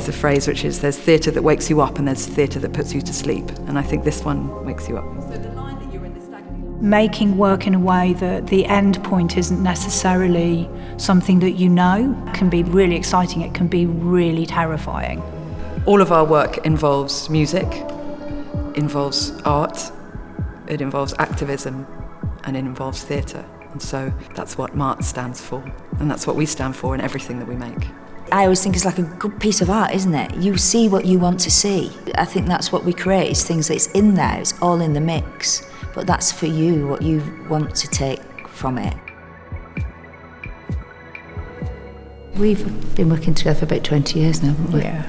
a phrase which is, there's theatre that wakes you up and there's theatre that puts you to sleep. And I think this one wakes you up. Making work in a way that the end point isn't necessarily something that you know can be really exciting, it can be really terrifying. All of our work involves music, involves art, it involves activism, and it involves theatre. And so that's what MAAT stands for, and that's what we stand for in everything that we make. I always think it's like a good piece of art, isn't it? You see what you want to see. I think that's what we create, is things that's in there, it's all in the mix. But that's for you, what you want to take from it. We've been working together for about 20 years now, haven't we? Yeah.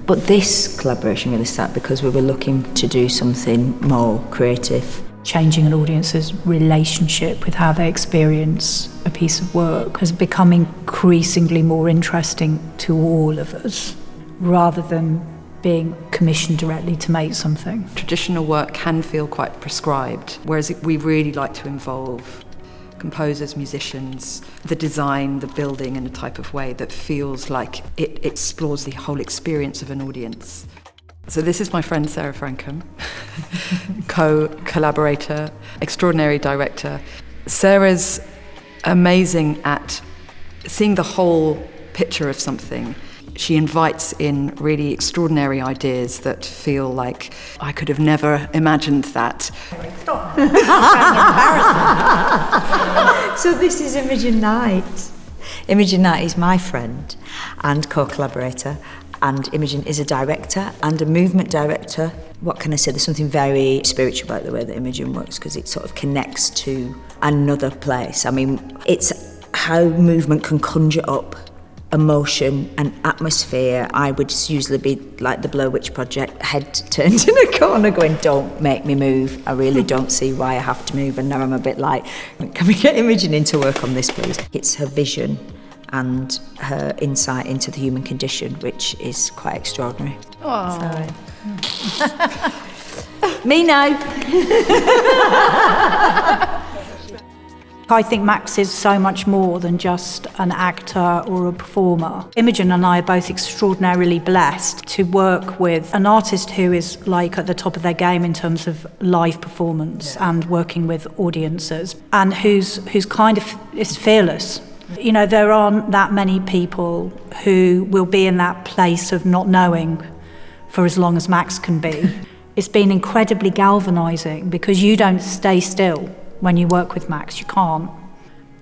But this collaboration really started because we were looking to do something more creative. Changing an audience's relationship with how they experience a piece of work has become increasingly more interesting to all of us, rather than being commissioned directly to make something. Traditional work can feel quite prescribed, whereas we really like to involve composers, musicians, the design, the building in a type of way that feels like it explores the whole experience of an audience. So this is my friend Sarah Frankcom, co-collaborator, extraordinary director. Sarah's amazing at seeing the whole picture of something. She invites in really extraordinary ideas that feel like I could have never imagined that. Stop. So this is Imogen Knight. Imogen Knight is my friend and co-collaborator, and Imogen is a director and a movement director. What can I say? There's something very spiritual about the way that Imogen works, because it sort of connects to another place. I mean, it's how movement can conjure up emotion and atmosphere. I would usually be like the Blair Witch Project, head turned in a corner going, don't make me move. I really don't see why I have to move. And now I'm a bit like, can we get Imogen in to work on this, please? It's her vision and her insight into the human condition, which is quite extraordinary. Oh. So, me now. I think Max is so much more than just an actor or a performer. Imogen and I are both extraordinarily blessed to work with an artist who is like at the top of their game in terms of live performance and working with audiences, and who's kind of is fearless. You know, there aren't that many people who will be in that place of not knowing for as long as Max can be. It's been incredibly galvanising because you don't stay still. When you work with Max, you can't.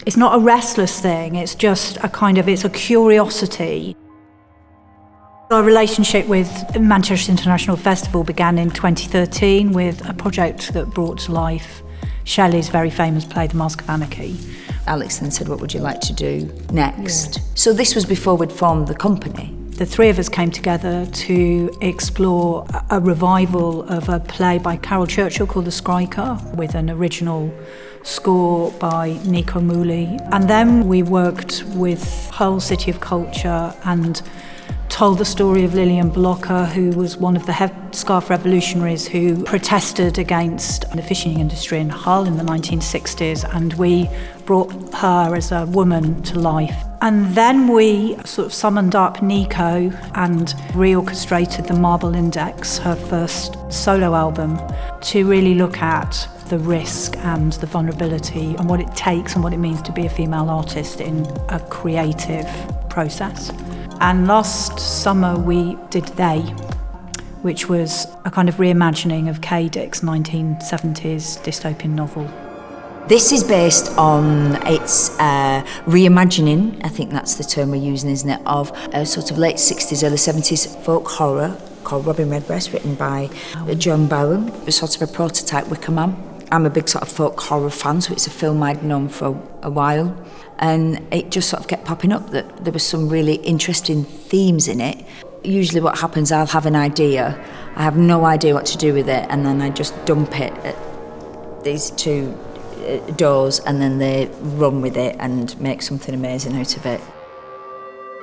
It's not a restless thing, it's just it's a curiosity. Our relationship with Manchester International Festival began in 2013 with a project that brought to life Shelley's very famous play, The Masque of Anarchy. Alex then said, what would you like to do next? Yeah. So this was before we'd formed the company. The three of us came together to explore a revival of a play by Carol Churchill called The Skriker, with an original score by Nico Project. And then we worked with Hull City of Culture and told the story of Lillian Blocker, who was one of the headscarf revolutionaries who protested against the fishing industry in Hull in the 1960s, and we brought her as a woman to life. And then we sort of summoned up Nico and reorchestrated the Marble Index, her first solo album, to really look at the risk and the vulnerability and what it takes and what it means to be a female artist in a creative process. And last summer we did They, which was a kind of reimagining of K. Dick's 1970s dystopian novel. This is based on its reimagining, I think that's the term we're using, isn't it, of a sort of late 60s, early 70s folk horror called Robin Redbreast, written by John Barham. It was sort of a prototype Wicker Man. I'm a big sort of folk horror fan, so it's a film I'd known for a while. And it just sort of kept popping up that there were some really interesting themes in it. Usually what happens, I'll have an idea, I have no idea what to do with it, and then I just dump it at these two doors, and then they run with it and make something amazing out of it.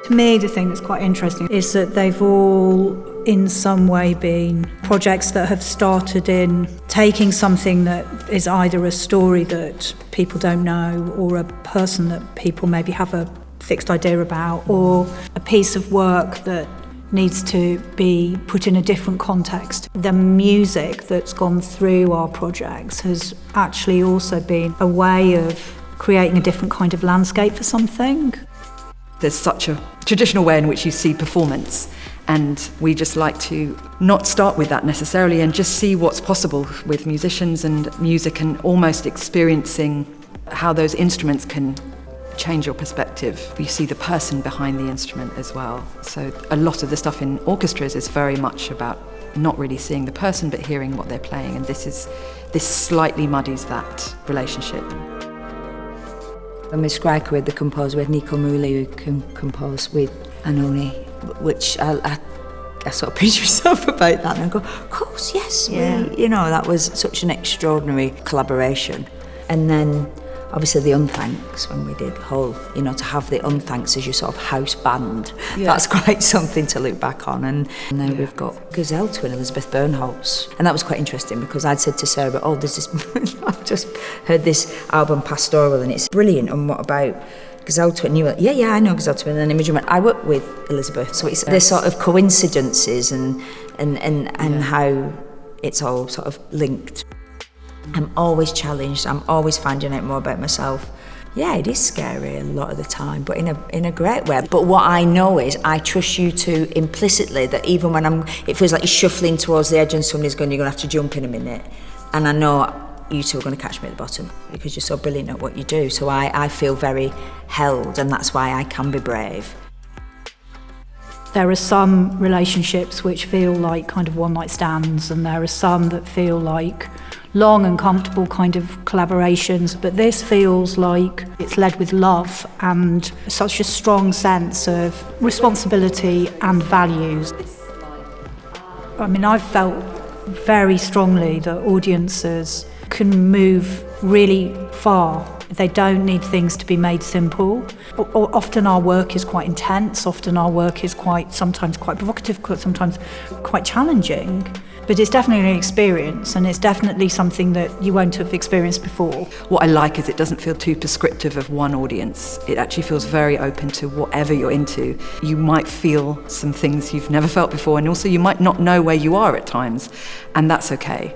To me, the thing that's quite interesting is that they've all, in some way, been projects that have started in taking something that is either a story that people don't know, or a person that people maybe have a fixed idea about, or a piece of work that needs to be put in a different context. The music that's gone through our projects has actually also been a way of creating a different kind of landscape for something. There's such a traditional way in which you see performance, and we just like to not start with that necessarily and just see what's possible with musicians and music, and almost experiencing how those instruments can change your perspective. You see the person behind the instrument as well. So a lot of the stuff in orchestras is very much about not really seeing the person but hearing what they're playing, and this slightly muddies that relationship. When we Skriker with the composer, with Nico Project, who can compose with Anoni, which I sort of pinch myself about that and I go, of course, yes, that was such an extraordinary collaboration. And then obviously the Unthanks, when we did the whole, to have the Unthanks as your sort of house band, that's quite something to look back on. And now we've got Gazelle Twin, Elizabeth Bernholz. And that was quite interesting because I'd said to Sarah, there's this, I've just heard this album Pastoral and it's brilliant, and what about Gazelle Twin? And you were like, yeah, I know Gazelle Twin. And then Imogen went, I work with Elizabeth. So it's the sort of coincidences and how it's all sort of linked. I'm always challenged, I'm always finding out more about myself. Yeah, it is scary a lot of the time, but in a great way. But what I know is I trust you to implicitly, that even when it feels like you're shuffling towards the edge and somebody's going, you're going to have to jump in a minute. And I know you two are going to catch me at the bottom because you're so brilliant at what you do. So I feel very held, and that's why I can be brave. There are some relationships which feel like kind of one-night stands, and there are some that feel like long and comfortable kind of collaborations, but this feels like it's led with love and such a strong sense of responsibility and values. I mean, I've felt very strongly that audiences can move really far. They don't need things to be made simple. Often our work is quite intense, often our work is sometimes quite provocative, sometimes quite challenging. But it's definitely an experience, and it's definitely something that you won't have experienced before. What I like is it doesn't feel too prescriptive of one audience. It actually feels very open to whatever you're into. You might feel some things you've never felt before, and also you might not know where you are at times, and that's okay.